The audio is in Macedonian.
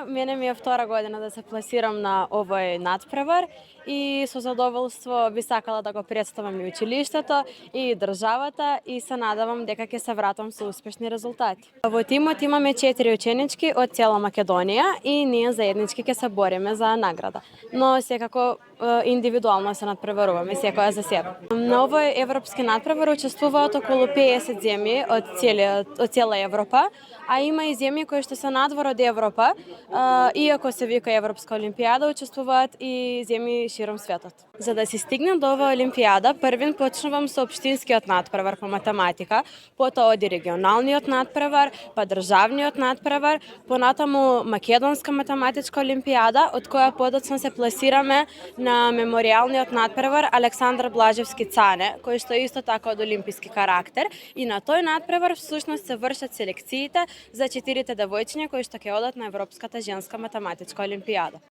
мене ми е втора година да се пласирам на овој надпревар и со задоволство би сакала да го представам и училиштето и државата и се надевам дека ќе се вратам со успешни резултати. Во тимот имаме 4 ученички од цела Македонија и ние заеднички ќе се бориме за награда. Но секако индивидуално се надпреваруваме секоја за себе. На овој европски надпревар учествуваат околу 50 земји од цела Европа, а има и земји кои што се надвор од Европа, иако се вика Европска олимпијада, учествуваат и земји широм светот. За да се стигне до оваа олимпијада, првин почнувам со општинскиот надпревар по математика, потоа оди регионалниот надпревар, па државниот надпревар, понатаму македонска математичка олимпијада, од која подоцна се пласираме на меморијалниот надпревар Александар Блажевски Цане, кој што е исто така од олимписки карактер, и на тој надпревар всушност се вршат селекциите за 4 девојчиња кои што ќе одат на Европската женска математичка олимпијада.